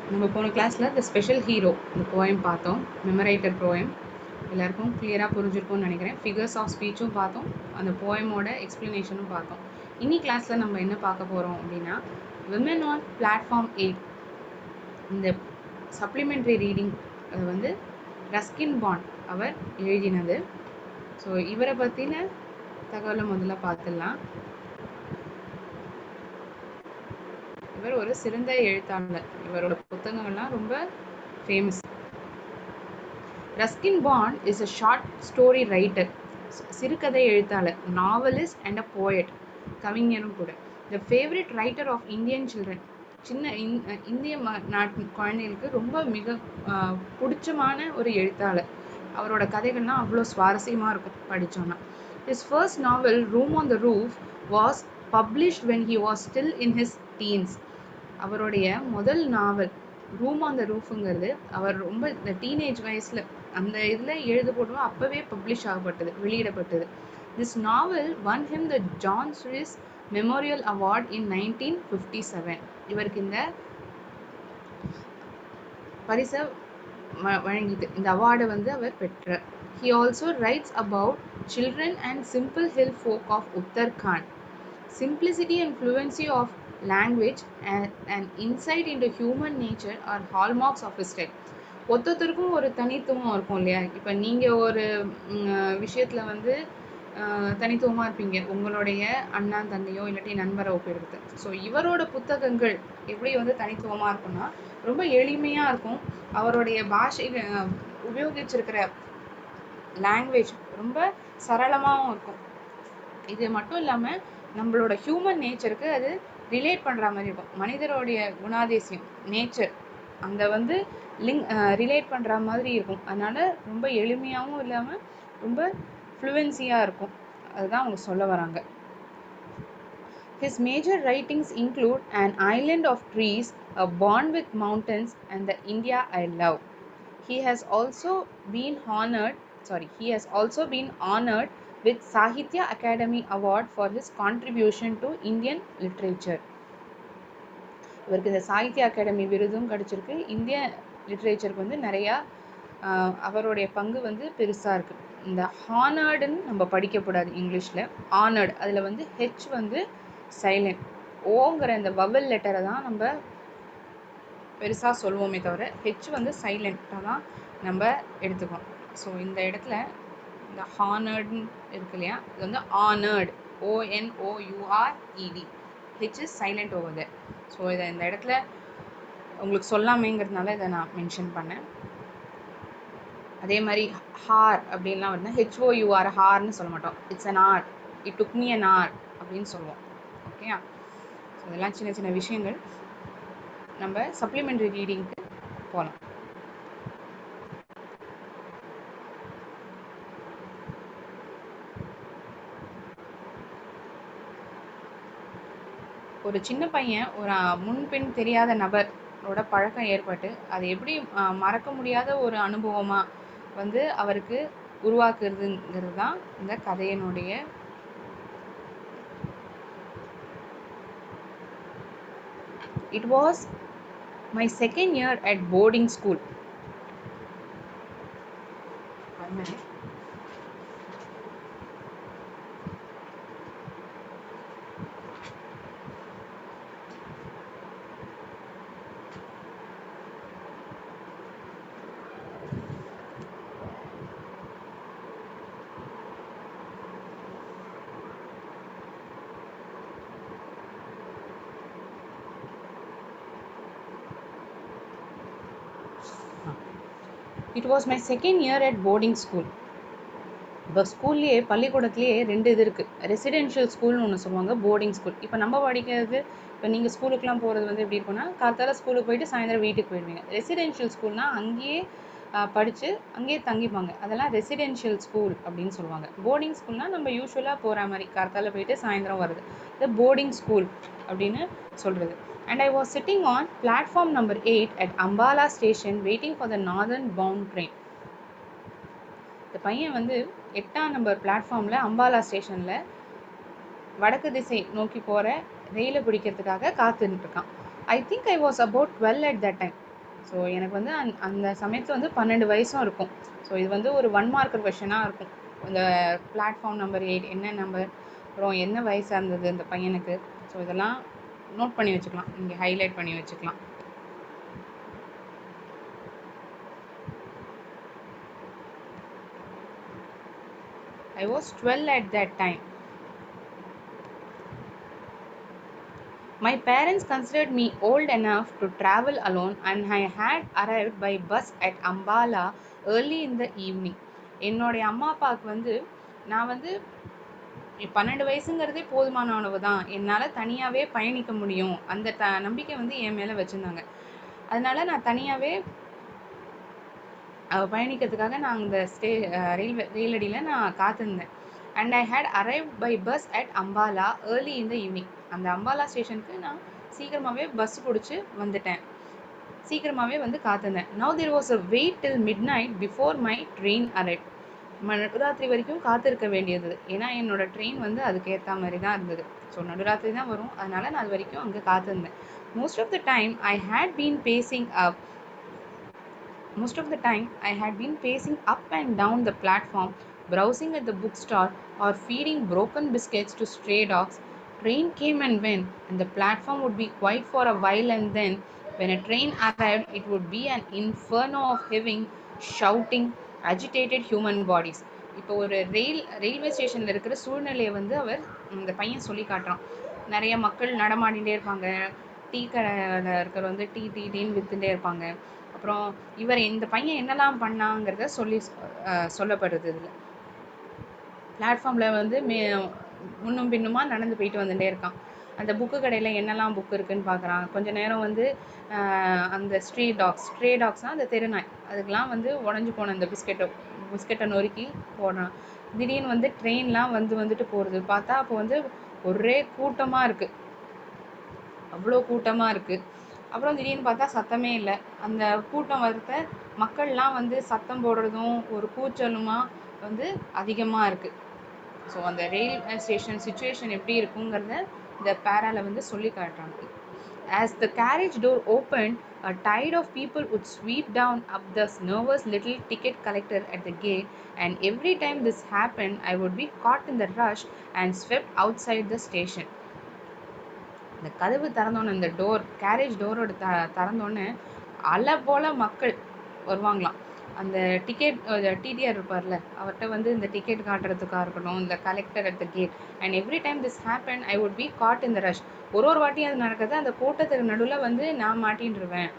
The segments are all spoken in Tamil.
நம்ம போன கிளாஸில் த ஸ்பெஷல் ஹீரோ இந்த போயம் பார்த்தோம். மெமரைட்டட் போயம் எல்லாருக்கும் கிளியராக புரிஞ்சிருக்கும்னு நினைக்கிறேன். ஃபிகர்ஸ் ஆஃப் ஸ்பீச்சும் பார்த்தோம், அந்த போயமோட எக்ஸ்ப்ளனேஷனும் பார்த்தோம். இனி கிளாஸில் நம்ம என்ன பார்க்க போகிறோம் அப்படின்னா, விமன் ஆன் பிளாட்ஃபார்ம் 8 இந்த சப்ளிமெண்ட்ரி ரீடிங் அது வந்து ரஸ்கின் பாண்ட் அவர் எழுதினது. ஸோ இவரை பற்றின தகவலை முதல்ல பார்த்துடலாம். இவர் ஒரு சிறந்த எழுத்தாளர். இவரோட புத்தகங்கள்லாம் ரொம்ப famous. Ruskin Bond is a short story writer, சிறுகதை எழுத்தாளர், நாவலிஸ்ட் அண்ட் அ போயட், கவிஞரும் கூட. The favourite writer of Indian children, சின்ன இந்திய நாட்டு குழந்தைகளுக்கு ரொம்ப மிக பிடிச்சமான ஒரு எழுத்தாளர். அவரோட கதைகள்லாம் அவ்வளோ சுவாரஸ்யமாக இருக்கும் படித்தோன்னா. His first novel, Room on the Roof, was published when he was still in his teens. அவருடைய முதல் நாவல் ரூம் ஆன் த ரூஃபுங்கிறது அவர் ரொம்ப இந்த டீனேஜ் வயசில் அந்த இதில் எழுத போட்டோம், அப்போவே பப்ளிஷ் ஆகப்பட்டது, வெளியிடப்பட்டது. This novel one him the John Swiss memorial award இன் 1957. இவருக்கு இந்த பரிசை வழங்கிது, இந்த அவார்டை வந்து அவர் பெற்றார். He also writes about children and simple hill folk of Uttarakhand. Simplicity and fluency of language and insight into human nature are hallmarks of his style. ஒருத்தருக்கும் ஒரு தனித்துவம் இருக்கும் இல்லையா? இப்போ நீங்கள் ஒரு விஷயத்தில் வந்து தனித்துவமாக இருப்பீங்க, உங்களுடைய அண்ணா தந்தையோ இல்லாட்டி நண்பரை ஒப்பிடுறது. ஸோ இவரோட புத்தகங்கள் எப்படி வந்து தனித்துவமாக இருக்கும்னா, ரொம்ப எளிமையாக இருக்கும். அவருடைய பாஷை உபயோகிச்சிருக்கிற லாங்குவேஜ் ரொம்ப சரளமாகவும் இருக்கும். இது மட்டும் இல்லாமல் நம்மளோட ஹியூமன் நேச்சருக்கு அது ரிலேட் பண்ணுற மாதிரி இருக்கும். மனிதருடைய குணாதிசயம், நேச்சர், அந்த வந்து ரிலேட் பண்ணுற மாதிரி இருக்கும். அதனால் ரொம்ப எளிமையாகவும் இல்லாமல் ரொம்ப ஃப்ளூவன்சியாக இருக்கும். அதுதான் அவங்க சொல்ல வராங்க. His major writings include An Island of Trees, A Bond with Mountains, and The India I Love. He has also been honored with Sahitya Academy Award for his contribution to Indian literature. இவருக்கு இந்த சாகித்ய அகாடமி விருதும் கிடைச்சிருக்கு. இந்திய லிட்ரேச்சருக்கு வந்து நிறையா அவருடைய பங்கு வந்து பெருசாக இருக்குது. இந்த ஹானர்டுன்னு நம்ம படிக்கக்கூடாது இங்கிலீஷில். ஆனர்டு அதில் வந்து ஹெச் வந்து சைலண்ட், ஓங்கிற இந்த வவல் லெட்டரை தான் நம்ம பெருசாக சொல்லுவோமே தவிர ஹெச் வந்து சைலண்ட்டாக தான் நம்ம எடுத்துக்கோம். ஸோ இந்த இடத்துல இந்த ஹானர்டுன்னு இருக்கு இல்லையா, இது வந்து honoured, ONOURED, H is silent over there. So இதை இந்த இடத்துல உங்களுக்கு சொல்லாமேங்கிறதுனால இதை நான் மென்ஷன் பண்ணேன். அதே மாதிரி ஹார் அப்படின்லாம் வந்து HOUR ஹார்னு சொல்ல மாட்டோம். It's an hour, it took me an hour அப்படின்னு சொல்லுவோம். ஓகேயா? ஸோ இதெல்லாம் சின்ன சின்ன விஷயங்கள். நம்ம சப்ளிமெண்ட்ரி ரீடிங்க்கு போகலாம். ஒரு சின்ன பையன் ஒரு முன்பின் தெரியாத நபரோட பழக்கம் ஏற்பட்டு அது எப்படி மறக்க முடியாத ஒரு அனுபவமாக வந்து அவருக்கு உருவாக்குறதுங்கிறது தான் இந்த கதையினுடைய It was my second year at boarding school. One minute. It was my second year at boarding school. இப்போ ஸ்கூல்லேயே பள்ளிக்கூடத்துலேயே 2 இது இருக்குது. ரெசிடென்ஷியல் ஸ்கூல்னு ஒன்று சொல்லுவாங்க, போர்டிங் ஸ்கூல். இப்போ நம்ம படிக்கிறது, இப்போ நீங்கள் ஸ்கூலுக்குலாம் போகிறது வந்து எப்படி இருக்குன்னா, காத்தால ஸ்கூலுக்கு போயிட்டு சாயந்தரம் வீட்டுக்கு போயிடுவீங்க. ரெசிடென்ஷியல் ஸ்கூல்னால் அங்கேயே படித்து அங்கேயே தங்கிப்பாங்க, அதெல்லாம் ரெசிடென்ஷியல் ஸ்கூல் அப்படின்னு சொல்லுவாங்க. போர்டிங் ஸ்கூல்னால் நம்ம யூஸ்வலாக போகிற மாதிரி காத்தால போயிட்டு சாயந்தரம் வருது, இது போர்டிங் ஸ்கூல் அப்படின்னு சொல்கிறது. And I was sitting on platform number 8 at Ambala station waiting for the northern bound train. இந்த பையன் வந்து 8ஆம் நம்பர் பிளாட்ஃபார்மில் அம்பாலா ஸ்டேஷனில் வடக்கு திசை நோக்கி போகிற ரயிலை பிடிக்கிறதுக்காக காத்துட்டு இருக்கான். I think I was about 12 at that time. So எனக்கு வந்து அந்த சமயத்தில் வந்து 12 வயசும் இருக்கும். ஸோ இது வந்து ஒரு 1 மார்க்கர் கொஷனாக இருக்கும். இந்த பிளாட்ஃபார்ம் நம்பர் 8 என்ன நம்பர், அப்புறம் என்ன வயசாக இருந்தது இந்த பையனுக்கு. ஸோ இதெல்லாம் நோட் பண்ணி வச்சுக்கலாம், நீங்கள் ஹைலைட் பண்ணி வச்சுக்கலாம். I was 12 at that time. My parents considered me old enough to travel alone and I had arrived by bus at Ambala early in the evening. என்னுடைய அம்மா அப்பாவுக்கு வந்து நான் வந்து 12 வயசுங்கிறதே போதுமானவனவு தான், என்னால் தனியாகவே பயணிக்க முடியும், அந்த நம்பிக்கை வந்து என் மேலே வச்சுருந்தாங்க. அதனால நான் தனியாகவே பயணிக்கிறதுக்காக நான் அந்த ரயிலடியில் நான் காத்திருந்தேன். And I had arrive by bus at Ambala early in the evening. அந்த அம்பாலா ஸ்டேஷனுக்கு நான் சீக்கிரமாகவே பஸ் பிடிச்சி வந்துட்டேன், சீக்கிரமாகவே வந்து காத்திருந்தேன். Now there was a wait till midnight before my train arrive. நடுராத்திரி வரைக்கும் காத்திருக்க வேண்டியது, ஏன்னா என்னோடய ட்ரெயின் வந்து அதுக்கேற்ற மாதிரி தான் இருந்தது. ஸோ நடுராத்திரி தான் வரும், அதனால் நான் அது வரைக்கும் அங்கே காத்திருந்தேன். Most of the time I had been pacing up and down the platform, browsing at the bookstore or feeding broken biscuits to stray dogs. Train came and went and the platform would be quiet for a while, and then when a train arrived it would be an inferno of heaving, shouting, agitated human bodies. இப்போ ஒரு ரயில்வே ஸ்டேஷனில் இருக்கிற சூழ்நிலையை வந்து இந்த பையன் சொல்லி காட்டுறான். நிறைய மக்கள் நடமாடிகிட்டே இருப்பாங்க, டீ கடையில் இருக்கிற வந்து டீன்னு விற்றுட்டே இருப்பாங்க. அப்புறம் இந்த பையன் என்னெல்லாம் பண்ணாங்கிறத சொல்லப்படுறது. இதில் பிளாட்ஃபார்மில் வந்து முன்னும் பின்னுமா நடந்து போயிட்டு வந்துட்டே இருக்கான். அந்த புக்கு கடையில் என்னெல்லாம் புக்கு இருக்குதுன்னு பார்க்குறான். கொஞ்சம் நேரம் வந்து அந்த ஸ்ட்ரே டாக்ஸ்னால் அந்த தெருநாய், அதுக்கெலாம் வந்து உடஞ்சி போன அந்த பிஸ்கெட்டை நொறுக்கி போடுறான். திடீர்னு வந்து ட்ரெயின்லாம் வந்துட்டு போகிறது பார்த்தா அப்போ வந்து ஒரே கூட்டமாக இருக்குது, அவ்வளோ கூட்டமாக இருக்குது. அப்புறம் திடீர்னு பார்த்தா சத்தமே இல்லை. அந்த கூட்டம் வரத்த மக்கள்லாம் வந்து சத்தம் போடுறதும் ஒரு கூச்சலுமா வந்து அதிகமாக இருக்குது. ஸோ அந்த ரயில்வே ஸ்டேஷன் சுச்சுவேஷன் எப்படி இருக்குங்கிறத இந்த பேராவில் வந்து சொல்லி காட்டுறாங்க. As the carriage door opened, a tide of people would sweep down up the nervous little ticket collector at the gate, and every time this happened, I would be caught in the rush and swept outside the station. இந்த கதவு திறந்தோன்னே, இந்த கேரேஜ் டோரோட திறந்தோன்னே அலை போல் மக்கள் வருவாங்களாம். அந்த டிடிஆர் இருப்பார்ல, அவர்கிட்ட வந்து இந்த டிக்கெட் காட்டுறதுக்காக இருக்கட்டும், இந்த collector at the gate. And every time this happen I would be caught in the rush. ஒரு வாட்டியும் அது நடக்குது, அந்த கூட்டத்துக்கு நடுவில் வந்து நான் மாட்டின்றுவேன்.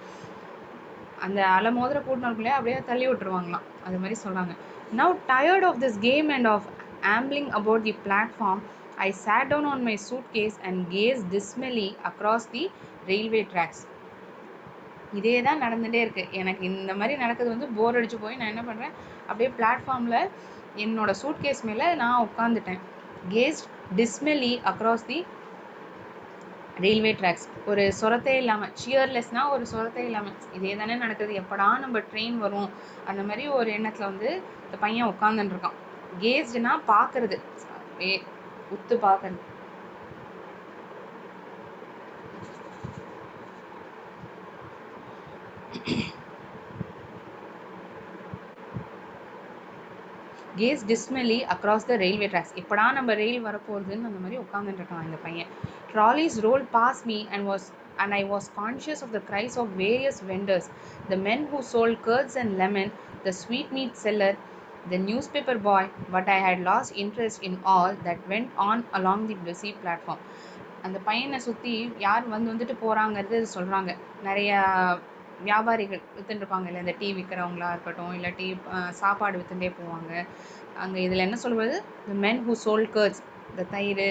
அந்த அலை மோதிர கூட்டினருக்குள்ளே அப்படியே தள்ளி விட்டுருவாங்களாம், அது மாதிரி சொல்கிறாங்க. Now tired of this game and of ambling about the platform, I sat down on my suitcase and gazed dismally across the railway tracks. இதே தான் நடந்துகிட்டே இருக்குது எனக்கு. இந்த மாதிரி நடக்கிறது வந்து போர் அடிச்சு போய் நான் என்ன பண்ணுறேன், அப்படியே பிளாட்ஃபார்மில் என்னோடய சூட்கேஸ் மேலே நான் உட்காந்துட்டேன். Gazed dismally across the railway tracks. ஒரு சொரத்தே இல்லாமல், சியர்லெஸ்னால் ஒரு சொரத்தே இல்லாமல் இதே தானே நடக்குது, எப்படா நம்ம ட்ரெயின் வரும் அந்த மாதிரி ஒரு எண்ணத்தில் வந்து இந்த பையன் உட்காந்துட்டுருக்கான். கேஸ்டுனா பார்க்குறது, உத்து பார்க்குறது. Gaze dismally across the railway tracks. எப்படா நம்ம ரயில் வரப்போகுதுன்னு அந்த மாதிரி உட்காந்துட்டுருக்கான் இந்த பையன். Trolleys roll past me and I was conscious of the cries of various vendors, the men who sold curds and lemon, the sweetmeat seller, the newspaper boy, but I had lost interest in all that went on along the busy platform. அந்த பையனை சுற்றி யார் வந்துட்டு போகிறாங்கிறது சொல்கிறாங்க. நிறையா வியாபாரிகள் விற்றுட்டுருப்பாங்க இல்லை, இந்த டீ விற்கிறவங்களா இருக்கட்டும், இல்லை சாப்பாடு விற்றுட்டே போவாங்க அங்கே. இதில் என்ன சொல்வது, த மென் ஹூ சோல்ட் கர்ட்ஸ், இந்த தயிர்,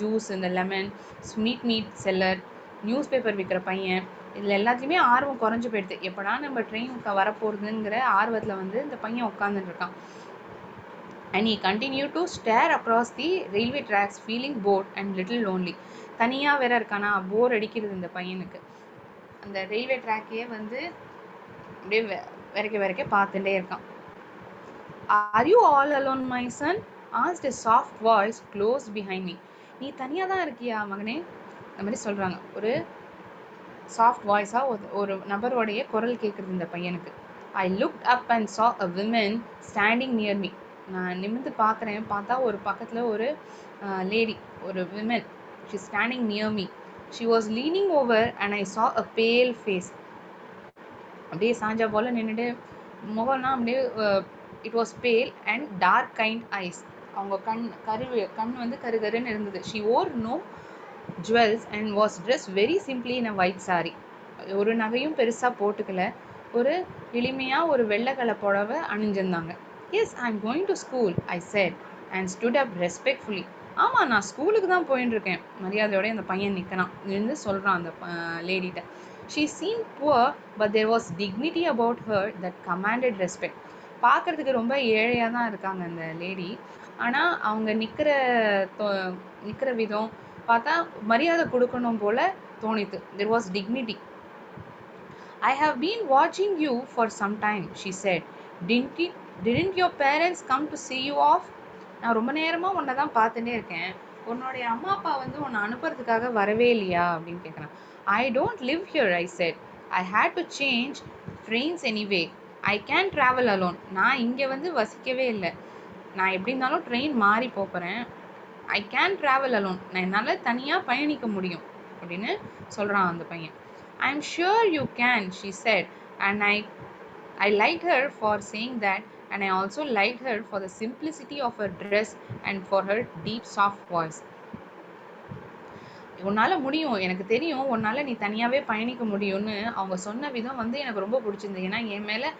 ஜூஸ், இந்த lemon, sweet meet seller, news paper விற்கிற பையன், இதில் எல்லாத்தையுமே ஆர்வம் குறைஞ்சி போயிடுது. எப்படா நம்ம ட்ரெயினுக்கு வரப்போகிறதுங்கிற ஆர்வத்தில் வந்து இந்த பையன் உட்காந்துட்டுருக்கான். And he continued to stare across the railway tracks, feeling bored and little lonely. தனியாக வேற இருக்கானா, போர் அடிக்கிறது இந்த பையனுக்கு. அந்த ரயில்வே ட்ராக்கையே வந்து அப்படியே வரைக்க பார்த்துட்டே இருக்கான். Are you all alone, my son? asked a soft voice close behind me. நீ தனியாக தான் இருக்கியா மகனே, அந்த மாதிரி சொல்கிறாங்க. ஒரு சாஃப்ட் வாய்ஸா ஒரு நபருடைய குரல் கேட்குறது இந்த பையனுக்கு. ஐ looked up and saw a woman standing near me. நான் நிமிர்ந்து பார்க்குறேன். பார்த்தா ஒரு பக்கத்துல ஒரு லேடி, ஒரு women. She standing near me. She was leaning over and I saw a pale face. அப்படியே சாஞ்சா போல நின்றுட்டு முகம்னா அப்படியே it was pale and dark kind eyes. அவங்க கண் வந்து கருகருன்னு இருந்தது. She wore no jewels and was dress very simply in a white sari. ஒரு நகையும் பெருசாக போட்டுக்கல. ஒரு எளிமையாக ஒரு வெள்ளை கலர் புடவை அணிஞ்சிருந்தாங்க. Yes I am going to school I said and stood up respectfully. ஆமாம், நான் ஸ்கூலுக்கு தான் போயின்னு இருக்கேன். மரியாதையோட அந்த பையன் நிற்கிறான், நின்று சொல்கிறான் அந்த லேடிட்ட. She seem poor but there was dignity about her that commanded respect. பார்க்குறதுக்கு ரொம்ப ஏழையாக தான் இருக்காங்க அந்த லேடி. ஆனால் அவங்க நிற்கிற விதம் பார்த்தா மரியாதை கொடுக்கணும் போல தோணித்து. There was dignity. I have been watching you for some time, she said. Didn't your parents come to see you off? நான் ரொம்ப நேரமாக உன்னை தான் பார்த்துட்டே இருக்கேன். உன்னுடைய அம்மா அப்பா வந்து உன்னை அனுப்புறதுக்காக வரவே இல்லையா அப்படின்னு கேட்குறான். I don't live here, I said. I had to change trains anyway. I can't travel alone. நான் இங்கே வந்து வசிக்கவே இல்லை. நான் எப்படி இருந்தாலும் ட்ரெயின் மாறி போகிறேன். I can travel alone. நான் என்னால் தனியாக பயணிக்க முடியும் அப்படின்னு சொல்கிறான் அந்த பையன். I am sure you can, she said. And I like her for saying that and I also like her for the simplicity of her dress and for her deep soft voice. உன்னால் முடியும், எனக்கு தெரியும் உன்னால் நீ தனியாகவே பயணிக்க முடியும்னு அவங்க சொன்ன விதம் வந்து எனக்கு ரொம்ப பிடிச்சிருந்தது. ஏன்னா என் மேலே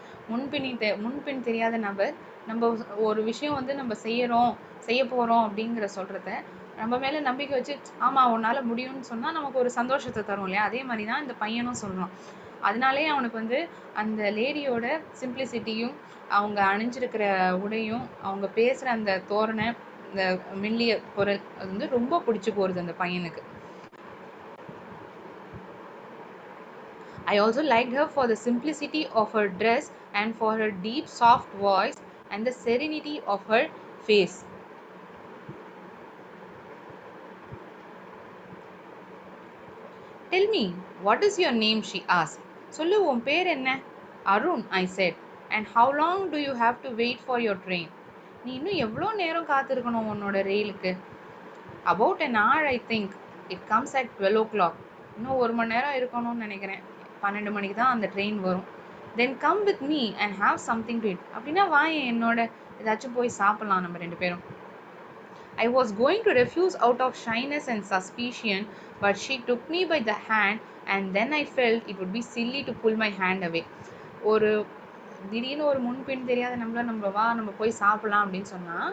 முன்பின் தெரியாத நபர் நம்ம ஒரு விஷயம் வந்து நம்ம செய்ய போகிறோம் அப்படிங்கிற சொல்கிறத நம்ம மேலே நம்பிக்கை வச்சு ஆமாம் உன்னால் முடியும்னு சொன்னால் நமக்கு ஒரு சந்தோஷத்தை தரும் இல்லையா? அதே மாதிரி தான் இந்த பையனும் சொல்கிறான். அதனாலே அவனுக்கு வந்து அந்த லேடியோட சிம்பிளிசிட்டியும் அவங்க அணிஞ்சிருக்கிற உடையும் அவங்க பேசுகிற அந்த தோரணை, இந்த மெல்லிய குரல், அது வந்து ரொம்ப பிடிச்சி போகிறது அந்த பையனுக்கு. I also liked her for the simplicity of her dress and for her deep soft voice and the serenity of her face. Tell me, what is your name? She asked. Sollu உன் பேர் என்ன? Arun, I said. And how long do you have to wait for your train? நீ இன்னும் எவ்வளோ நேரம் காத்திருக்கணும் உன்னோட ரயிலுக்கு? About an hour, I think. It comes at 12 o'clock. இன்னும் ஒரு மணி நேரம் இருக்கணும்னு நினைக்கிறேன். 12 மணிக்கு தான் அந்த ட்ரெயின் வரும். Then come with me and have something to eat. அப்படின்னா வாயேன் என்னோட, ஏதாச்சும் போய் சாப்பிடலாம் நம்ம ரெண்டு பேரும். I was going to refuse out of shyness and suspicion, but she took me by the hand and then I felt it would be silly to pull my hand away. ஒரு திடீர்னு ஒரு முன்பின் தெரியாத நம்ம போய் சாப்பிடலாம் அப்படின்னு சொன்னால்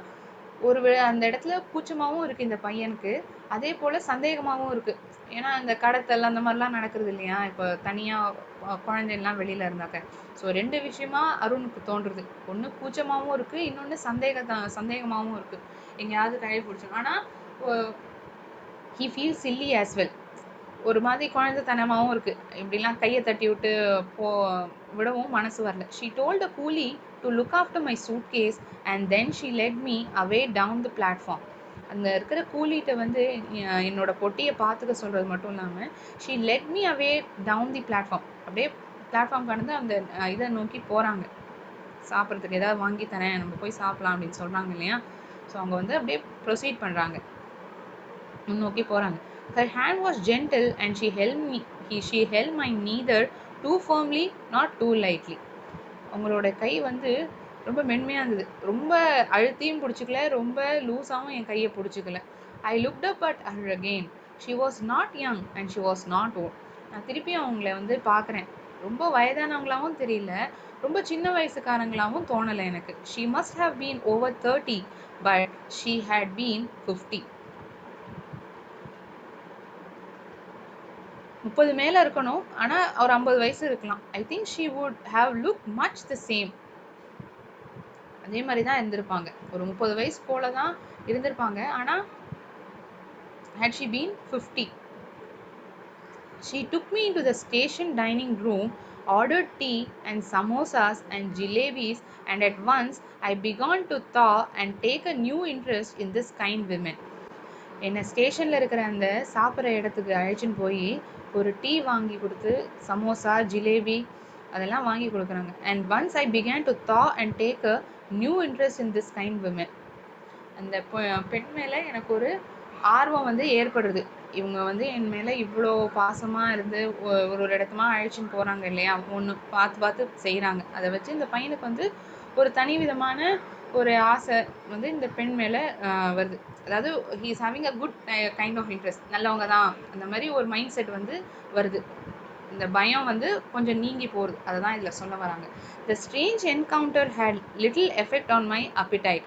அந்த இடத்துல கூச்சமாகவும் இருக்குது இந்த பையனுக்கு, அதே போல் சந்தேகமாகவும் இருக்குது. ஏன்னா அந்த கடத்தல் அந்த மாதிரிலாம் நடக்கிறது இல்லையா, இப்போ தனியாக குழந்தைலாம் வெளியில் இருந்தாக்க. ஸோ 2 விஷயமா அருணுக்கு தோன்றுறது. ஒன்று கூச்சமாகவும் இருக்குது, இன்னொன்று சந்தேகமாகவும் இருக்குது. எங்கேயாவது கையை பிடிச்சோம். ஆனால் he feels silly as well. ஒரு மாதிரி குழந்தைத்தனமாகவும் இருக்குது. இப்படிலாம் கையை தட்டி விட்டு விடவும் மனசு வரல. She told the coolie to look after my suitcase and then she led me away down the platform. அங்கே இருக்கிற கூலிகிட்ட வந்து என்னோட பொட்டியை பார்த்துக்க சொல்கிறது மட்டும் இல்லாமல் she led me away down the platform. அப்படியே பிளாட்ஃபார்ம் கடந்து அந்த இதை நோக்கி போகிறாங்க. சாப்பிட்றதுக்கு ஏதாவது வாங்கி தரேன், நம்ம போய் சாப்பிடலாம் அப்படின்னு சொல்கிறாங்க இல்லையா? ஸோ அவங்க வந்து அப்படியே ப்ரொசீட் பண்ணுறாங்க, முன்னோக்கி போகிறாங்க. Her hand was gentle and she held mine neither too firmly not too lightly. அவங்களோட கை வந்து ரொம்ப மென்மையாக இருந்தது. ரொம்ப அழுத்தியும் பிடிச்சிக்கல, ரொம்ப லூஸாகவும் என் கையை பிடிச்சிக்கல. I looked up at her again. She was not young and she was not old. நான் திருப்பி அவங்கள வந்து பார்க்குறேன். ரொம்ப வயதானவங்களாகவும் தெரியல, ரொம்ப சின்ன வயசுக்காரங்களாகவும் தோணலை எனக்கு. She must have been over 30 but she had been 50. 30 மேலே இருக்கணும், ஆனால் ஒரு 50 வயசு இருக்கலாம். I think she would have look much the same. அதே மாதிரி தான் இருந்திருப்பாங்க. ஒரு 30 வயசு போல தான் இருந்திருப்பாங்க. ஆனால் had she been 50. She took me into the station dining room, ordered tea and samosas and jalebis, and at once I began to thaw and take a new interest in this kind women. என்னை ஸ்டேஷனில் இருக்கிற அந்த சாப்பிட்ற இடத்துக்கு அழைச்சின்னு போய் ஒரு டீ வாங்கி கொடுத்து சமோசா ஜிலேபி அதெல்லாம் வாங்கி கொடுக்குறாங்க. And once I began to thaw and take a new interest in this kind women. அந்த பெண் மேலே எனக்கு ஒரு ஆர்வம் வந்து ஏற்படுறது. இவங்க வந்து என் மேலே இவ்வளோ பாசமாக இருந்து ஒரு இடத்துமா அழைச்சின்னு போகிறாங்க இல்லையா, ஒன்று பார்த்து பார்த்து செய்கிறாங்க. அதை வச்சு இந்த பையனுக்கு வந்து ஒரு தனி விதமான ஒரு ஆசை வந்து இந்த பெண் மேலே வருது. அதாவது he is having a good kind of interest, நல்லவங்க தான் அந்த மாதிரி ஒரு மைண்ட் செட் வந்து வருது. இந்த பயம் வந்து கொஞ்சம் நீங்கி போகிறது. அதை தான் இதில் சொல்ல வராங்க. The strange encounter had little effect on my appetite.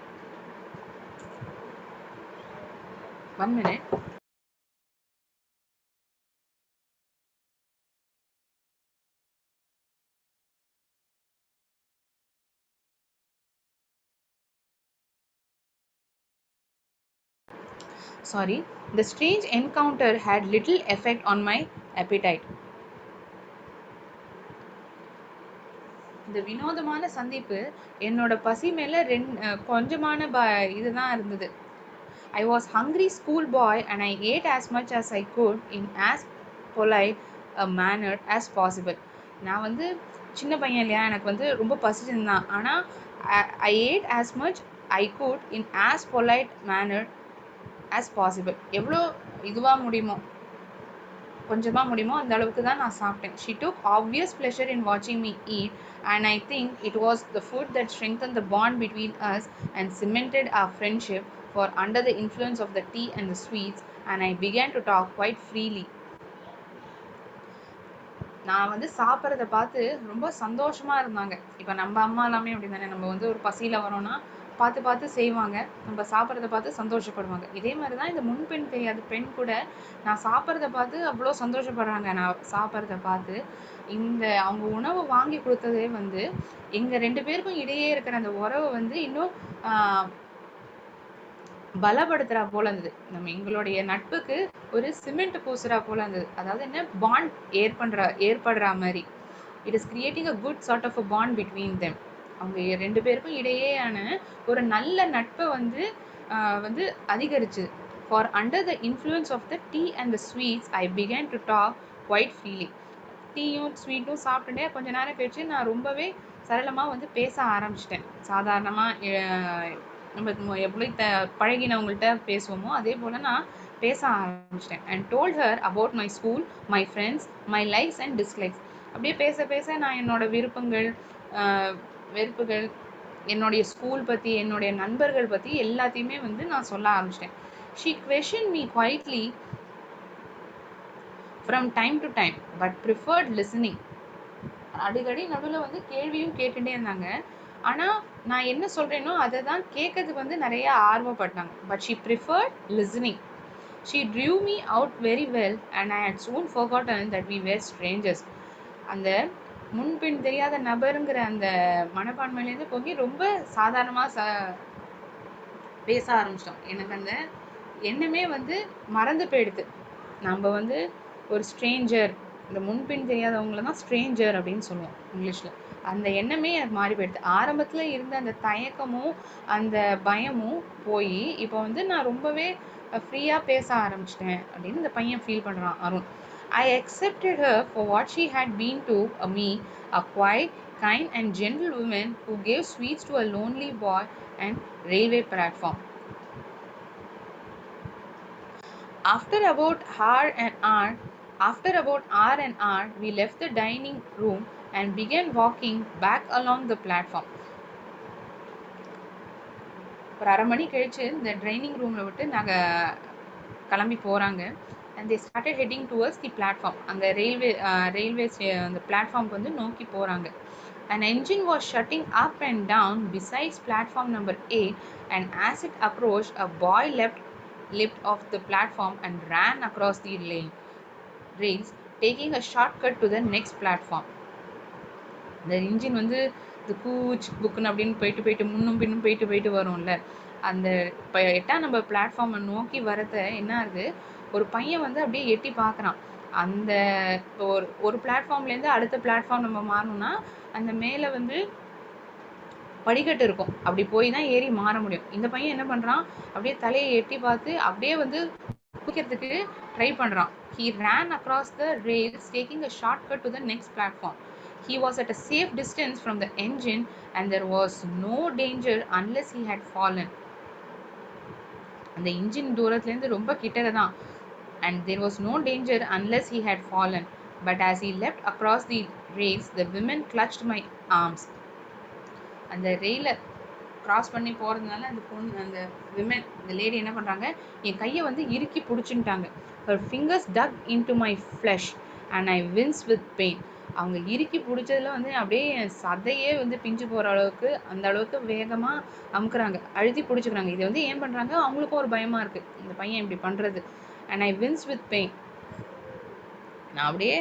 1 minute. Sorry. The strange encounter had little effect on my appetite. இந்த வினோதமான சந்திப்பு என்னோட பசி மேலே கொஞ்சமான இதுதான் இருந்தது. I was hungry schoolboy and I ate as much as I could in as polite a manner as possible. நான் வந்து சின்ன பையன் இல்லையா, எனக்கு வந்து ரொம்ப பசிச்சிருந்தான். ஆனால் I ate as much I could in as polite manner as possible. எவ்வளோ இதுவாக முடியுமோ, கொஞ்சமாக முடியுமோ அந்த அளவுக்கு தான் நான் சாப்பிட்டேன். She took obvious pleasure in watching me eat and I think it was the food that strengthened the bond between us and cemented our friendship, for under the influence of the tea and the sweets and I began to talk quite freely. நான் வந்து சாப்பிட்றத பார்த்து ரொம்ப சந்தோஷமாக இருந்தாங்க. இப்போ நம்ம அம்மா எல்லாமே அப்படி தானே, நம்ம வந்து ஒரு பசியில் வரோன்னா பார்த்து பார்த்து செய்வாங்க, நம்ம சாப்பிட்றத பார்த்து சந்தோஷப்படுவாங்க. இதே மாதிரி தான் இந்த முன்பெண் தெரியாத பெண் கூட நான் சாப்பிட்றத பார்த்து அவ்வளோ சந்தோஷப்படுறாங்க. நான் சாப்பிட்றத பார்த்து இந்த அவங்க உணவு வாங்கி கொடுத்ததே வந்து எங்கள் 2 பேருக்கும் இடையே இருக்கிற அந்த உறவை வந்து இன்னும் பலப்படுத்துறா போல இருந்தது. நம்ம எங்களுடைய நட்புக்கு ஒரு சிமெண்ட் பூசுறா போல இருந்தது. அதாவது என்ன, பாண்ட் ஏற்படுறா மாதிரி. It is creating a good sort of a bond between them. அவங்க 2 பேருக்கும் இடையேயான ஒரு நல்ல நட்பை வந்து வந்து அதிகரிச்சு. For under the influence of the tea and the sweets I began to talk quite freely. டீயும் ஸ்வீட்டும் சாப்பிட்டுட்டே கொஞ்ச நேரம் கழிச்சு நான் ரொம்பவே சரளமாக வந்து பேச ஆரம்பிச்சிட்டேன். சாதாரணமாக நம்ம எப்படி பழகினவங்கள்ட்ட பேசுவோமோ அதே போல் நான் பேச ஆரம்பிச்சிட்டேன். And told her about my school, my friends, my likes and dislikes. அப்படியே பேச பேச நான் என்னோட விருப்பங்கள் வெறுப்புகள், என்னுடைய ஸ்கூல் பற்றி, என்னுடைய நண்பர்கள் பற்றி எல்லாத்தையுமே வந்து நான் சொல்ல ஆரம்பிச்சிட்டேன். She questioned me quietly from time to time but preferred listening. அடிக்கடி நடுவில் வந்து கேள்வியும் கேட்டுகிட்டே இருந்தாங்க. ஆனால் நான் என்ன சொல்கிறேனோ அதை தான் கேட்கறதுக்கு வந்து நிறைய ஆர்வப்பட்டாங்க. But she preferred listening. She drew me out very well and I had soon forgotten that we were strangers. அந்த முன்பின் தெரியாத நபருங்கிற அந்த மனப்பான்மையிலேருந்து போய் ரொம்ப சாதாரணமாக பேச ஆரம்பிச்சிட்டோம். எனக்கு அந்த எண்ணமே வந்து மறந்து போயிடுது. நம்ம வந்து ஒரு ஸ்ட்ரேஞ்சர், இந்த முன்பின் தெரியாதவங்கள தான் ஸ்ட்ரேஞ்சர் அப்படின்னு சொல்லுவோம் இங்கிலீஷில். அந்த எண்ணமே எனக்கு மாறி போயிடுது. ஆரம்பத்தில் இருந்த அந்த தயக்கமும் அந்த பயமும் போய் இப்போ வந்து நான் ரொம்பவே ஃப்ரீயாக பேச ஆரம்பிச்சிட்டேன் அப்படின்னு இந்த பையன் ஃபீல் பண்ணுறான், Arun. I accepted her for what she had been to me, a quiet, kind and gentle woman who gave sweets to a lonely boy and railway platform. After about hour and hour, we left the dining room and began walking back along the platform. ஒரு அரை மணி கழிச்சு இந்த ட்ரைனிங் ரூமில் விட்டு நாங்கள் கிளம்பி போகிறாங்க. and they started heading towards the platform. அங்கே ரயில்வே அந்த பிளாட்ஃபார்முக்கு வந்து நோக்கி போகிறாங்க. An engine was shutting up and down besides platform number 8 and as it approached, a boy leapt off the platform and ran across the rails, taking a shortcut to the next platform. இந்த இன்ஜின் வந்து இந்த கூச் புக்குன்னு அப்படின்னு போயிட்டு முன்னும் பின்னும் போயிட்டு வரும்ல, அந்த இப்போ 8ஆம் நம்பர் பிளாட்ஃபார்மை நோக்கி வரத என்ன ஆகுது, ஒரு பையன் வந்து அப்படியே எட்டி பார்க்குறான். அந்த இப்போ ஒரு பிளாட்ஃபார்ம்லேருந்து அடுத்த பிளாட்ஃபார்ம் நம்ம மாறணும்னா அந்த மேலே வந்து படிக்கட்டு இருக்கும். அப்படி போய் தான் ஏறி மாற முடியும். இந்த பையன் என்ன பண்றான், அப்படியே தலைய எட்டி பார்த்து அப்படியே வந்து குதிக்கிறதுக்கு ட்ரை பண்றான். He ran across the rails, taking a shortcut to the next platform. He was at a safe distance from the engine and there was no danger unless he had fallen. அந்த இன்ஜின் தூரத்துலேருந்து ரொம்ப கிட்டக்க தான். And there was no danger unless he had fallen. But as he leapt across the rails, the women clutched my arms. அந்த ரெயில கிராஸ் பண்ணி போகிறதுனால அந்த விமன் இந்த லேடி என்ன பண்ணுறாங்க, என் கையை வந்து இறுக்கி பிடிச்சின்ட்டாங்க. her fingers dug into my flesh and I winced with pain. அவங்க இறுக்கி பிடிச்சதுல வந்து அப்படியே என் சதையே வந்து பிஞ்சு போகிற அளவுக்கு அந்த அளவுக்கு வேகமாக அமுக்குறாங்க, அழுத்தி பிடிச்சிக்கிறாங்க. இது வந்து ஏன் பண்ணுறாங்க, அவங்களுக்கும் ஒரு பயமாக இருக்குது இந்த பையன் இப்படி பண்ணுறது. and I winced with pain. நான் அப்படியே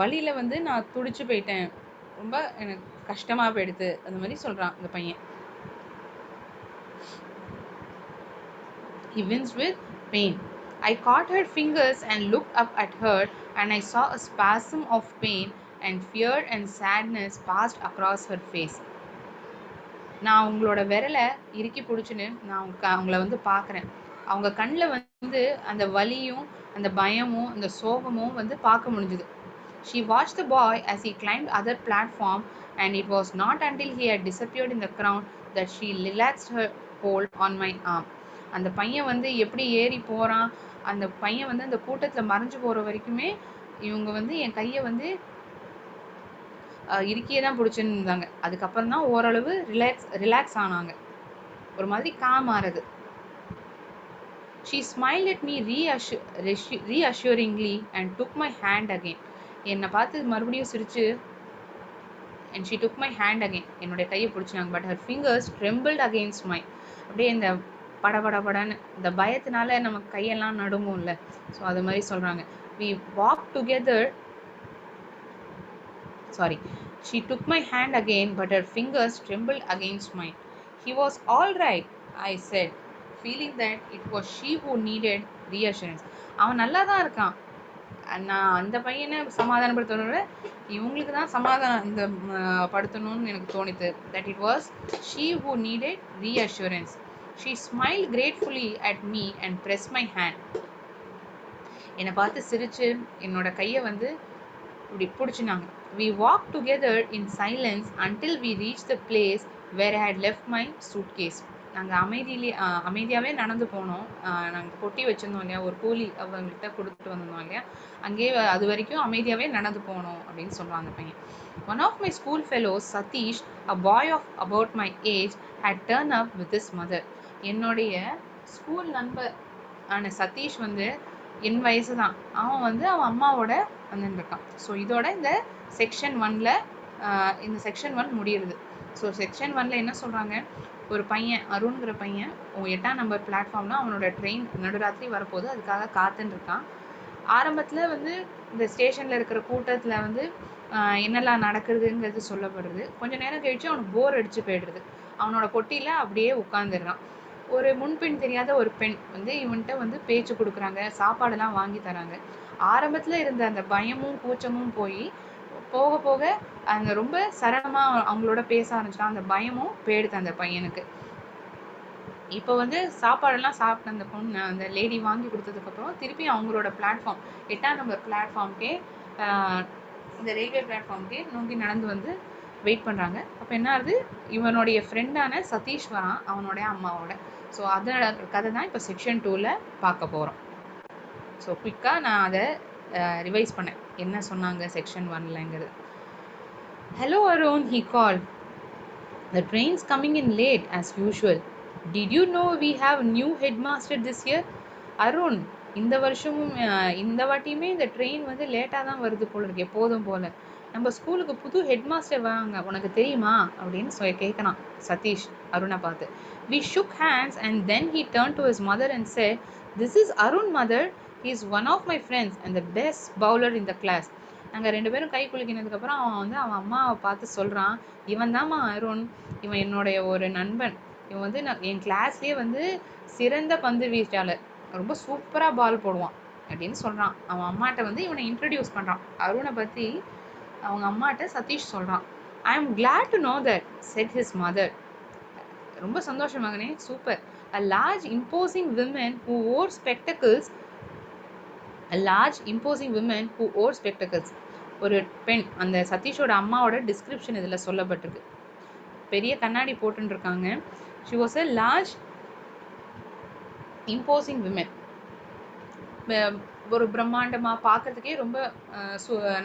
வலியில் வந்து நான் துடிச்சு போயிட்டேன், ரொம்ப எனக்கு கஷ்டமாக போயிடுது, அந்த மாதிரி சொல்கிறான் இந்த பையன். He winced with pain. I caught her fingers and looked up at her and I saw a spasm of pain and fear and sadness passed across her face. நான் உங்களோட விரலை இறுக்கி பிடிச்சின்னு நான் அவங்கள வந்து பார்க்குறேன். அவங்க கண்ணில் வந்து அந்த வலியும் அந்த பயமும் அந்த சோகமும் வந்து பார்க்க முடிஞ்சுது. She watched the boy as he climbed other platform and it was not until he had disappeared in the crowd that she relaxed her hold on my arm. அந்த பையன் வந்து எப்படி ஏறி போகிறான், அந்த பையன் வந்து அந்த கூட்டத்தில் மறைஞ்சு போகிற வரைக்குமே இவங்க வந்து என் கையை வந்து இறுக்கியே தான் பிடிச்சின்னு இருந்தாங்க. அதுக்கப்புறம் தான் ஓரளவு ரிலாக்ஸ் ஆனாங்க, ஒரு மாதிரி காம் ஆறுது. She smiled at me reassuringly and took my hand again. என்னை பார்த்து மறுபடியும் சிரிச்சு and she took my hand again. என்னோட கையை பிடிச்சாங்க. But her fingers trembled against mine. அப்படியே இந்த படபடன்னு இந்த பயத்தினால நம்ம கையெல்லாம் நடுங்கும்ல, ஸோ அது மாதிரி சொல்கிறாங்க. We walked together. She took my hand again, but her fingers trembled against mine. He was all right, I said, feeling that it was she who needed reassurance. அவன் நல்லா தான் இருக்கான். நான் அந்த பையனை சமாதானப்படுத்தணும்ல, இவங்களுக்கு தான் சமாதானம் இந்த படுத்தணும்னு எனக்கு தோணித்து. That it was she who needed reassurance. She smiled gratefully at me and pressed my hand. என்னை பார்த்து சிரிச்சு என்னோட கையை வந்து இப்படி பிடிச்சினாங்க. We walked together in silence until we reached the place where I had left my suitcase. நாங்கள் அமைதியாகவே நடந்து போனோம். நாங்கள் பொட்டி வச்சுருந்தோம் இல்லையா, ஒரு கூலி அவங்கள்ட்ட கொடுத்துட்டு வந்திருந்தோம் இல்லையா, அங்கேயே அது வரைக்கும் அமைதியாகவே நடந்து போனோம் அப்படின்னு சொல்கிறான் அந்த பையன். One of my school fellows, Satish, a boy of about my age, had turned up with his mother. என்னுடைய ஸ்கூல் நண்பர் ஆன சதீஷ் வந்து என் வயசு தான், அவன் வந்து அவன் அம்மாவோட வந்துருக்கான். ஸோ இதோட இந்த செக்ஷன் 1ல் இந்த செக்ஷன் 1 முடியுது. ஸோ செக்ஷன் 1ல் என்ன சொல்கிறாங்க, ஒரு பையன் அருண்கிற பையன் 8ஆம் நம்பர் பிளாட்ஃபார்மில் அவனோட ட்ரெயின் நடுராத்திரி வரப்போது அதுக்காக காத்துன்னு இருக்கான். ஆரம்பத்தில் வந்து இந்த ஸ்டேஷனில் இருக்கிற கூட்டத்தில் வந்து என்னெல்லாம் நடக்குதுங்கிறது சொல்லப்படுறது. கொஞ்சம் நேரம் கழித்து அவனுக்கு போர் அடித்து போய்டுறது. அவனோட பொட்டியில் அப்படியே உட்காந்துடுறான். ஒரு முன்பின் தெரியாத ஒரு பெண் வந்து இவன்கிட்ட வந்து பேச்சு கொடுக்குறாங்க, சாப்பாடெல்லாம் வாங்கி தராங்க. ஆரம்பத்தில் இருந்த அந்த பயமும் கூச்சமும் போய் போக போக அந்த ரொம்ப சரளமாக அவங்களோட பேச ஆரம்பிச்சிட்டான். அந்த பயமும் போயிடுது அந்த பையனுக்கு. இப்போ வந்து சாப்பாடெல்லாம் சாப்பிட்ட அந்த பொண்ணு அந்த லேடி வாங்கி கொடுத்ததுக்கப்புறம் திருப்பி அவங்களோட பிளாட்ஃபார்ம் 8ஆம் நம்பர் பிளாட்ஃபார்ம்க்கே இந்த ரயில்வே பிளாட்ஃபார்ம்க்கே நோக்கி நடந்து வந்து வெயிட் பண்ணுறாங்க. அப்போ என்ன ஆகுது, இவனுடைய ஃப்ரெண்டான சதீஷ் வரான் அவனுடைய அம்மாவோட. ஸோ அதோட கதை தான் இப்போ செக்ஷன் 2ல் பார்க்க போகிறோம். ஸோ குயிக்காக நான் அதை ரிவைஸ் பண்ணேன் என்ன சொன்னாங்க section 1லங்கிறது. Hello Arun, he called. The train's coming in late as usual. Did you know we have new headmaster this year? Arun, இந்த வருஷமும் இந்த வாட்டியுமே இந்த ட்ரெயின் வந்து லேட்டாக தான் வருது போல இருக்கு, எப்போதும் போல். நம்ம ஸ்கூலுக்கு புது ஹெட்மாஸ்டர் வாங்க, உனக்கு தெரியுமா அப்படின்னு கேட்கறான் சதீஷ் அருணை பார்த்து. We shook hands and then he turned to his mother and said, This is Arun, mother. He is one of my friends and the best bowler in the class. நாங்கள் 2 பேரும் கை குலுக்கினதுக்கப்புறம் அவன் வந்து அவன் அம்மாவை பார்த்து சொல்கிறான், இவன் தாம்மா அருண், இவன் என்னுடைய ஒரு நண்பன். இவன் வந்து என் கிளாஸ்லேயே வந்து சிறந்த பந்து வீச்சாளர், ரொம்ப சூப்பராக பால் போடுவான் அப்படின்னு சொல்கிறான். அவன் அம்மாட்ட வந்து இவனை இன்ட்ரடியூஸ் பண்ணுறான். அருணை பற்றி அவங்க அம்மாட்ட சதீஷ் சொல்கிறான். I am glad to know that, said his mother. ரொம்ப சந்தோஷம் மகனே, super. A large imposing woman who wore spectacles a large imposing woman who wore spectacles. ஒரு பெண், அந்த சதீஷோட அம்மாவோட டிஸ்கிரிப்ஷன் இதில் சொல்லப்பட்டிருக்கு. பெரிய கண்ணாடி போட்டுன்னு இருக்காங்க. She was a large imposing woman. ஒரு பிரம்மாண்டமா பார்க்கறதுக்கே ரொம்ப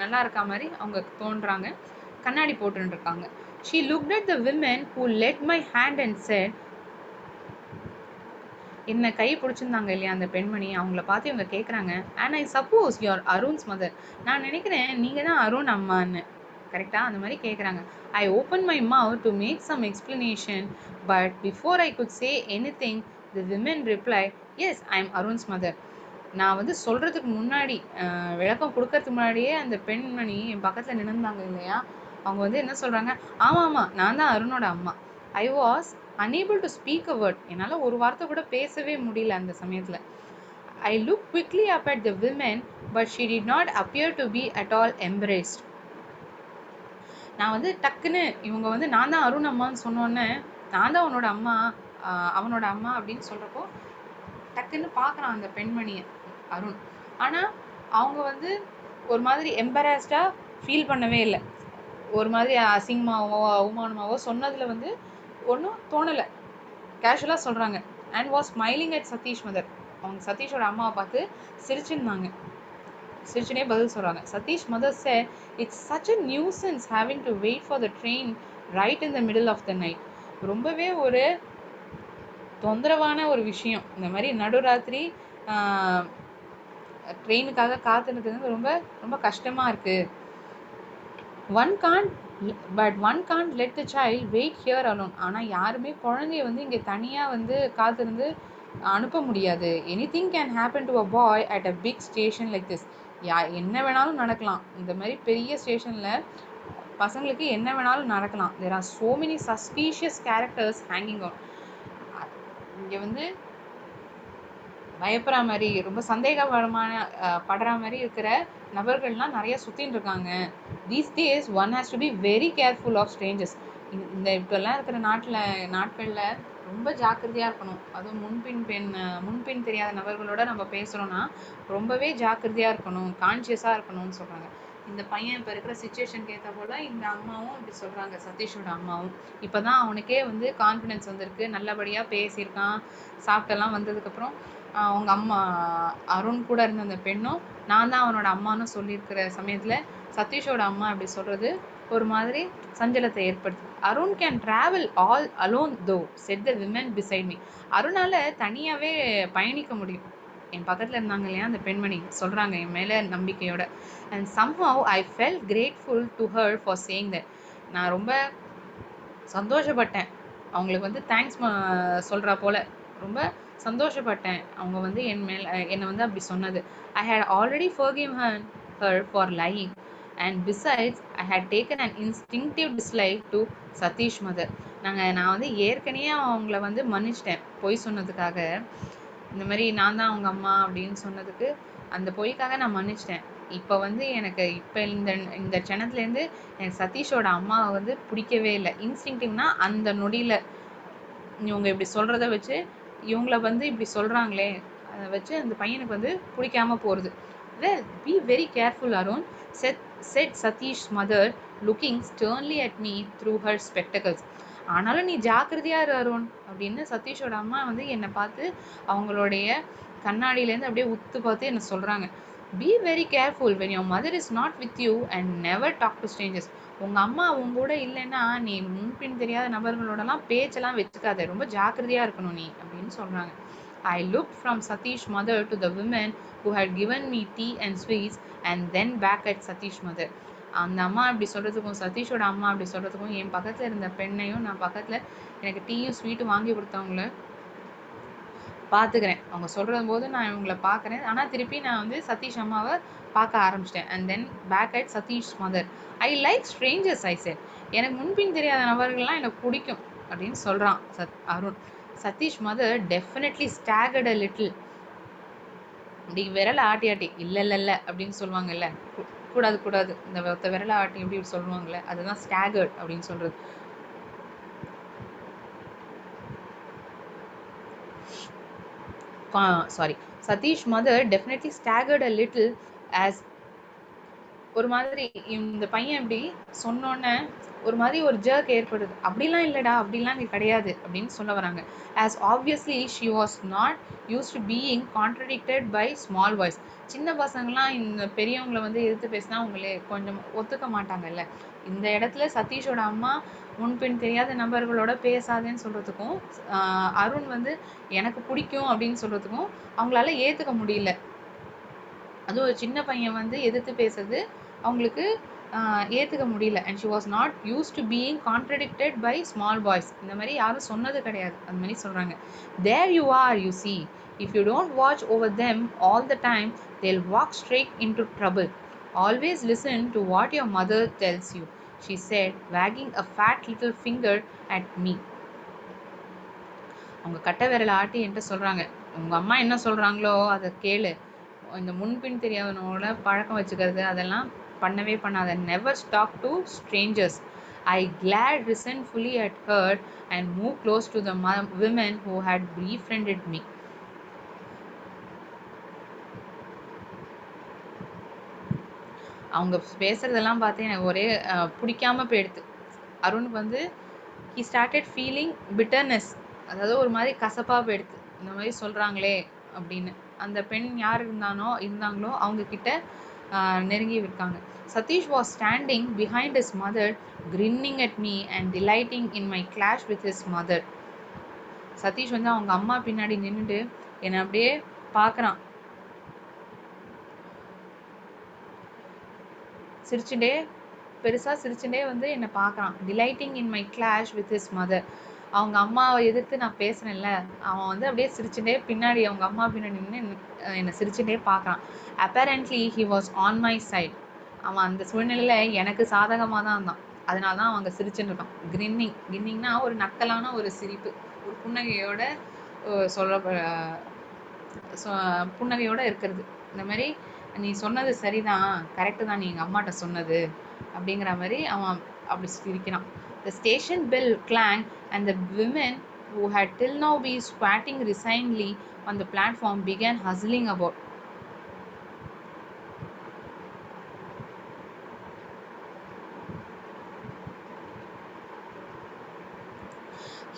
நல்லா இருக்க மாதிரி அவங்க தோன்றாங்க. கண்ணாடி போட்டுன்னு இருக்காங்க. She looked at the women who led my hand and said, என்ன கை பிடிச்சிருந்தாங்க இல்லையா அந்த பெண்மணி, அவங்கள பார்த்து இவங்க கேட்குறாங்க, and I suppose you're Arun's mother, நான் நினைக்கிறேன் நீங்கள் தான் அருண் அம்மான்னு. கரெக்டாக அந்த மாதிரி கேட்குறாங்க. I open my mouth to make some explanation, but before I could say anything the women reply, yes I am Arun's mother. நான் வந்து சொல்கிறதுக்கு முன்னாடி, விளக்கம் கொடுக்கறதுக்கு முன்னாடியே அந்த பெண்மணி என் பக்கத்தில் நின்றுந்தாங்க இல்லையா, அவங்க வந்து என்ன சொல்கிறாங்க, ஆமாம் ஆமாம் நான் தான் அருணோட அம்மா. I was unable to speak a word. என்னால் ஒரு வார்த்தை கூட பேசவே முடியல அந்த சமயத்தில். I looked quickly up at the women, but she did not appear to be at all embarrassed. நான் வந்து டக்குன்னு இவங்க வந்து நான் தான் அருண் அம்மான்னு சொன்னோன்னே, நான் தான் உன்னோட அம்மா, அவனோட அம்மா அப்படின்னு சொல்கிறப்போ டக்குன்னு பார்க்குறான் அந்த பெண்மணியை அருண். ஆனால் அவங்க வந்து ஒரு மாதிரி எம்பராஸ்டாக ஃபீல் பண்ணவே இல்லை. ஒரு மாதிரி அசிங்கமாகவோ அவமானமாகவோ சொன்னதில் வந்து ஒன்றும் தோணலை. கேஷுவலாக சொல்கிறாங்க. And was smiling at Satish mother. அவங்க சதீஷோட அம்மாவை பார்த்து சிரிச்சுருந்தாங்க. சிரிச்சுனே பதில் சொல்கிறாங்க. Satish mother said, it's such a nuisance having to wait for the train right in the middle of the night. ரொம்பவே ஒரு தொந்தரவான ஒரு விஷயம். இந்த மாதிரி நடுராத்திரி ட்ரெயினுக்காக காத்துனது ரொம்ப ரொம்ப கஷ்டமாக இருக்குது. One can't let the child wait here alone. ஆனால் யாருமே குழந்தைய வந்து இங்கே தனியாக வந்து காத்திருந்து அனுப்ப முடியாது. Anything can happen to a boy at a big station like this. என்ன வேணாலும் நடக்கலாம். இந்த மாதிரி பெரிய ஸ்டேஷனில் பசங்களுக்கு என்ன வேணாலும் நடக்கலாம். There are so many suspicious characters hanging out. இங்கே வந்து பயப்படுற மாதிரி, ரொம்ப சந்தேகமான படுற மாதிரி இருக்கிற நபர்கள்லாம் நிறைய சுற்றின்னு இருக்காங்க. These days one has to be very careful of strangers. இந்த இப்போல்லாம் இருக்கிற நாட்களில் ரொம்ப ஜாக்கிரதையாக இருக்கணும். அதுவும் முன்பின் தெரியாத நபர்களோட நம்ம பேசுகிறோன்னா ரொம்பவே ஜாக்கிரதையாக இருக்கணும், கான்ஷியஸாக இருக்கணும்னு சொல்கிறாங்க. இந்த பையன் இப்போ இருக்கிற சுச்சுவேஷனுக்கு ஏற்ற போல் இந்த அம்மாவும் இப்படி சொல்கிறாங்க, சதீஷோட அம்மாவும். இப்போ தான் அவனுக்கே வந்து கான்ஃபிடென்ஸ் வந்திருக்கு, நல்லபடியாக பேசியிருக்கான், சாப்பிட்டெல்லாம் வந்ததுக்கப்புறம் அவங்க அம்மா அருண் கூட இருந்த அந்த பெண்ணும் நான் தான் அவனோட அம்மானு சொல்லியிருக்கிற சமயத்தில் சதீஷோட அம்மா அப்படி சொல்கிறது ஒரு மாதிரி சஞ்சலத்தை ஏற்படுத்து. Arun can travel all alone though, said the women beside me. அருணால் தனியாகவே பயணிக்க முடியும். என் பக்கத்தில் இருந்தாங்க இல்லையா அந்த பெண்மணி சொல்கிறாங்க என் மேலே நம்பிக்கையோட. And somehow I felt grateful to her for saying that. நான் ரொம்ப சந்தோஷப்பட்டேன், அவங்களுக்கு வந்து தேங்க்ஸ் சொல்கிறா போல் ரொம்ப சந்தோஷப்பட்டேன் அவங்க வந்து என்னை வந்து அப்படி சொன்னது. I had already forgiven her for lying and besides I had taken an instinctive dislike to Satish mother. நான் வந்து ஏற்கனவே அவங்கள வந்து மன்னிச்சிட்டேன் பொய் சொன்னதுக்காக. இந்த மாதிரி நான் தான் அவங்க அம்மா அப்படின்னு சொன்னதுக்கு அந்த பொய்க்காக நான் மன்னிச்சிட்டேன். இப்போ வந்து எனக்கு இப்போ இந்த க்ஷணத்துலேருந்து எனக்கு சதீஷோட அம்மாவை வந்து பிடிக்கவே இல்லை. இன்ஸ்டிங்டிவ்னா அந்த நொடியில் இவங்க இப்படி சொல்கிறத வச்சு இவங்கள வந்து இப்படி சொல்கிறாங்களே அதை வச்சு அந்த பையனுக்கு வந்து பிடிக்காம போகிறது. Well, be very careful, Arun, said Satish's mother, looking sternly at me through her spectacles. ஆனாலும் நீ ஜாக்கிரதையா இரு அருண் அப்படின்னு சதீஷோட அம்மா வந்து என்னை பார்த்து அவங்களுடைய கண்ணாடியிலேருந்து அப்படியே உத்து பார்த்து என்ன சொல்கிறாங்க. Be very careful when your mother is not with you and never talk to strangers. உங்கள் அம்மா உங்க கூட இல்லைன்னா நீ முன்பின் தெரியாத நபர்களோடலாம் பேச்செல்லாம் வச்சுக்காத, ரொம்ப ஜாக்கிரதையாக இருக்கணும் நீ அப்படின்னு சொல்கிறாங்க. I looked from Satish's mother to the women who had given me tea and sweets and then back at Satish's mother. அந்த அம்மா அப்படி சொல்கிறதுக்கும் சதீஷோட அம்மா அப்படி சொல்கிறதுக்கும் என் பக்கத்தில் இருந்த பெண்ணையும் நான் பக்கத்தில் எனக்கு டீயும் ஸ்வீட்டும் வாங்கி கொடுத்தவங்கள பார்த்துக்கிறேன். அவங்க சொல்கிற போது நான் இவங்களை பார்க்குறேன். ஆனால் திருப்பி நான் வந்து சதீஷ் அம்மாவை பார்க்க ஆரம்பிச்சிட்டேன். And then back at Satish mother. I like strangers I said. எனக்கு முன்பின் தெரியாத நபர்கள்லாம் எனக்கு பிடிக்கும் அப்படின்னு சொல்கிறான் Arun. Satish mother definitely staggered a little. இப்படி விரல ஆட்டி ஆட்டி இல்லை இல்லை இல்லை அப்படின்னு சொல்லுவாங்கல்ல, கூடாது கூடாது, இந்த ஒத்த விரல ஆட்டி எப்படி சொல்லுவாங்கல்ல, அதுதான் ஸ்டாகர்ட் அப்படின்னு சொல்றது. Sorry, Satish mother definitely staggered a little as ஒரு மாதிரி இந்த பையன் இப்படி சொன்னோன்னே ஒரு மாதிரி ஒரு ஜர்க் ஏற்படுது. அப்படிலாம் இல்லடா, அப்படிலாம் நீ கிடையாது அப்படின்னு சொல்ல வராங்க. As obviously she was not used to being contradicted by small voice. சின்ன பசங்களாம் இந்த பெரியவங்களை வந்து எதிர்த்து பேசினா அவங்களே கொஞ்சம் ஒத்துக்க மாட்டாங்கல்ல. இந்த இடத்துல சதீஷோட அம்மா முன்பின் தெரியாத நபர்களோட பேசாதேன்னு சொல்றதுக்கும் அருண் வந்து எனக்கு பிடிக்கும் அப்படின்னு சொல்றதுக்கும் அவங்களால ஏத்துக்க முடியல. அதுவும் ஒரு சின்ன பையன் வந்து எதிர்த்து பேசுறது அவங்களுக்கு ஏற்றுக்க முடியல. And she was not used to being contradicted by small boys. இந்த மாதிரி யாரும் சொன்னது கிடையாது. அந்த மாதிரி சொல்கிறாங்க. There you are you see, if you don't watch over them all the time they'll walk straight into trouble. Always listen to what your mother tells you, she said, wagging a fat little finger at me. அவங்க கட்டை விரலை ஆட்டி என்கிட்ட சொல்கிறாங்க, உங்கள் அம்மா என்ன சொல்கிறாங்களோ அதை கேளு, இந்த முன்பின் தெரியாதவனோட பழக்கம் வச்சுக்கிறது அதெல்லாம் பண்ணவே பண்ணாத. Never talk to strangers. I glared resentfully at her and move close to the women who had befriended me. அவங்க பேசுறதெல்லாம் பார்த்து எனக்கு ஒரே பிடிக்காம போயிடுது. அருணுக்கு வந்து he started feeling bitterness, அதாவது ஒரு மாதிரி கசப்பாக போயிடுது. இந்த மாதிரி சொல்கிறாங்களே அப்படின்னு அந்த பெண் யார் இருந்தாங்களோ அவங்க கிட்ட நெருங்கி இருக்காங்க. Satish was standing behind his mother, grinning at me and delighting in my clash with his mother. Satish வந்து அவங்க அம்மா பின்னாடி நின்றுட்டு என்னை அப்படியே பார்க்குறான், சிரிச்சுட்டே பெருசாக சிரிச்சுட்டே வந்து என்னை பார்க்குறான். Delighting in my clash with his mother. அவங்க அம்மாவை எதிர்த்து நான் பேசுனேன்ல, அவன் வந்து அப்படியே சிரிச்சுட்டே பின்னாடி அவங்க அம்மா பின்னாடி நின்று என்னை சிரிச்சுட்டே பார்க்குறான். Apparently he was on my side. அவன் அந்த சூழ்நிலையில் எனக்கு சாதகமாக தான் இருந்தான். அதனால தான் அவங்க சிரிச்சுன்னு இருக்கான். கிரின்னிங்னா ஒரு நக்கலான ஒரு சிரிப்பு, ஒரு புன்னகையோட சொல்ல புன்னகையோடு இருக்கிறது. இந்த மாதிரி நீ சொன்னது சரிதான், கரெக்டு தான், நீ எங்கள் அம்மாட்ட சொன்னது அப்படிங்கிற மாதிரி அவன் அப்படி சிரிக்கிறான். The station bell clanged and the women who had till now been squatting resignedly on the platform began hustling about.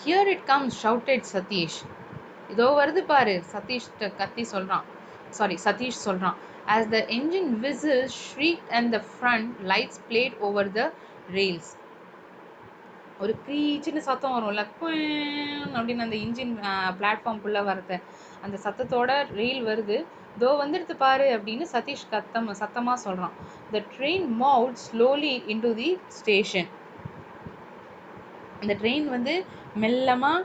Here it comes, shouted Satish. இதோ வருது பாரு, சதீஷ் சொல்றான். As the engine whistle shrieked and the front lights played over the rails. ஒரு க்ரீச்சுன்னு சத்தம் வரும்ல, அப்படின்னு அந்த இன்ஜின் பிளாட்ஃபார்ம்குள்ளே வரத அந்த சத்தத்தோட ரெயில் வருது. தோ வந்துடுத்து பாரு அப்படின்னு சதீஷ் சத்தமாக சொல்கிறான். The train moved slowly into the station. அந்த ட்ரெயின் வந்து மெல்லமாக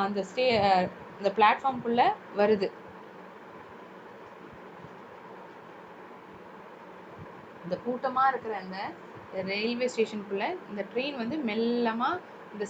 அந்த பிளாட்ஃபார்ம்குள்ளே வருது. இந்த கூட்டமாக இருக்கிற அந்த ரயில்வே ஸ்டேஷனுக்குள்ளே இந்த ட்ரெயின் வந்து மெல்லமாக இந்த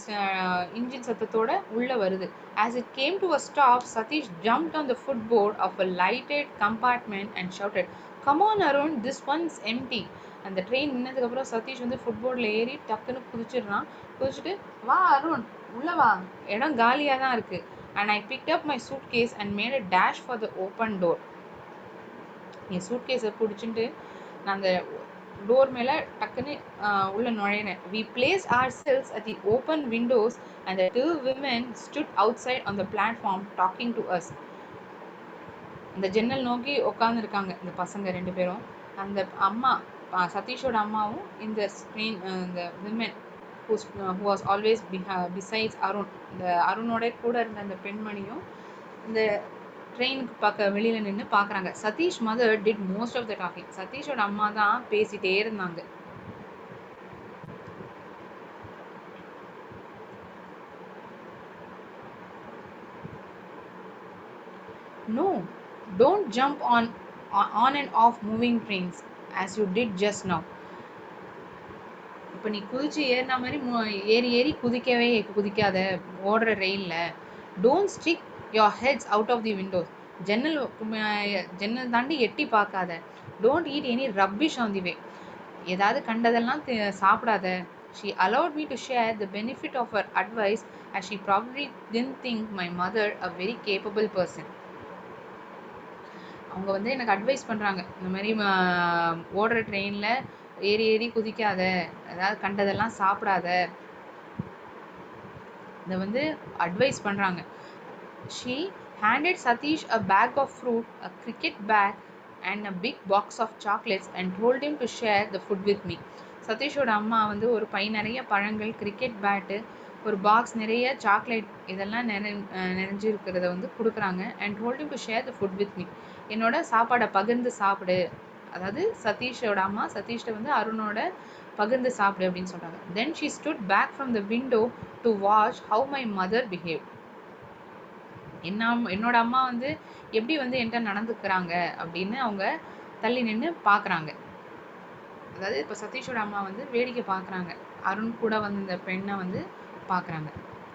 இன்ஜின் சத்தத்தோட உள்ளே வருது. As it came to a stop, Satish jumped on the footboard of a lighted compartment and shouted, "Come on, Arun, this one's empty." அந்த ட்ரெயின் நின்னதுக்கப்புறம் சதீஷ் வந்து ஃபுட்போர்டில் ஏறி டக்குன்னு குதிச்சுட்டு, வா அருண், உள்ளே வா, இடம் காலியாக தான் இருக்குது. And I picked up my suitcase and made a dash for the open door. என் சூட்கேஸை பிடிச்சிட்டு நான் அந்த டோர் மேலே டக்குன்னு உள்ள நுழையினேன். We placed ourselves at the open windows and the two women stood outside on the platform talking to us. அந்த ஜன்னல் நோக்கி உட்காந்துருக்காங்க இந்த பசங்க ரெண்டு பேரும். அந்த அம்மா சதீஷோட அம்மாவும் இந்த women who was always besides Arun, இந்த அருணோட கூட இருந்த அந்த பெண்மணியும் இந்த ட்ரெயினுக்கு பார்க்க வெளியில் நின்று பார்க்குறாங்க. Satish mother did most of the talking. சதீஷோட அம்மா தான் பேசிகிட்டே இருந்தாங்க. No, don't jump on and off moving trains as you did just now. இப்போ நீ குதிச்சு ஏறின மாதிரி ஏறி குதிக்காத ஓடுற ரெயிலில். Don't stick your heads out of the windows. ஜன்னல் தாண்டி எட்டி பார்க்காத. Don't eat any rubbish on the way. ஏதாவது கண்டதெல்லாம் சாப்பிடாத. She allowed me to share the benefit of her advice as she probably didn't think my mother a very capable person. அவங்க வந்து எனக்கு அட்வைஸ் பண்ணுறாங்க, இந்த மாதிரி ஓடுற ட்ரெயினில் ஏறி ஏறி குதிக்காத, அதாவது கண்டதெல்லாம் சாப்பிடாத, இதை வந்து அட்வைஸ் பண்ணுறாங்க. She handed Satish a bag of fruit, a cricket bag and a big box of chocolates and told him to share the food with me. சதீஷோட அம்மா வந்து ஒரு பை நிறைய பழங்கள், கிரிக்கெட் பேட்டு, ஒரு பாக்ஸ் நிறைய சாக்லேட் இதெல்லாம் நிறைஞ்சிருக்கிறத வந்து கொடுக்குறாங்க. And told him to share the food with me. என்னோட சாப்பாடை பகிர்ந்து சாப்பிடு. அதாவது சதீஷோட அம்மா சதீஷ்ட வந்து அருணோட பகிர்ந்து சாப்பிடு அப்படின்னு சொல்கிறாங்க. Then she stood back from the window to watch how my mother behaved. என்னோட அம்மா வந்து எப்படி வந்து என்கிட்ட நடந்துக்கிறாங்க அப்படின்னு அவங்க தள்ளி நின்று பார்க்குறாங்க. அதாவது இப்போ சதீஷோட அம்மா வந்து வேடிக்கை பார்க்குறாங்க, அருண் கூட வந்து இந்த பெண்ணை வந்து பார்க்குறாங்க.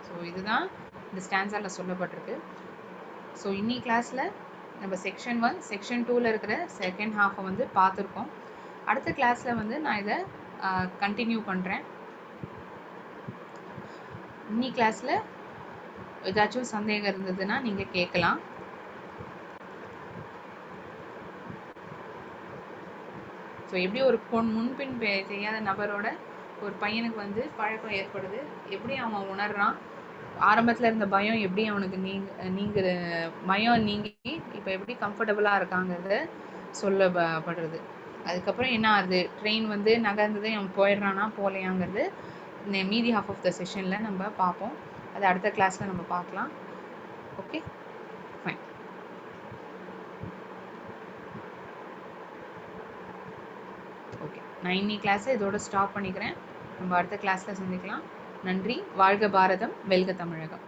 ஸோ இதுதான் இந்த ஸ்டான்ஸாவில் சொல்லப்பட்டிருக்கு. ஸோ இன்னி கிளாஸில் நம்ம செக்ஷன் 1 செக்ஷன் 2ல் இருக்கிற செகண்ட் ஹாஃபை வந்து பார்த்துருக்கோம். அடுத்த கிளாஸில் வந்து நான் இதை கண்டினியூ பண்ணுறேன். இன்னி கிளாஸில் ஏதாச்சும் சந்தேகம் இருந்ததுன்னா நீங்கள் கேட்கலாம். ஸோ எப்படி ஒரு முன்பின் தெரியாத நபரோட ஒரு பையனுக்கு வந்து பழக்கம் ஏற்படுது, எப்படி அவன் உணர்றான், ஆரம்பத்தில் இருந்த பயம் எப்படி அவனுக்கு நீங்குற பயம் நீங்கி இப்போ எப்படி கம்ஃபர்டபுளாக இருக்காங்கிறத சொல்லப்படுறது. அதுக்கப்புறம் என்ன ஆகுது, ட்ரெயின் வந்து நகர்ந்தது, அவன் போயிடுறானா போகலையாங்கிறது மீதி ஹாஃப் ஆஃப் த செஷனில் நம்ம பார்ப்போம். அது அடுத்த கிளாஸில் நம்ம பார்க்கலாம். Okay, fine. ஓகே, நான் இன்னி கிளாஸை இதோட ஸ்டாப் பண்ணிக்கிறேன். நம்ம அடுத்த கிளாஸில் சந்திக்கலாம். நன்றி. வாழ்க பாரதம், வெல்க தமிழகம்.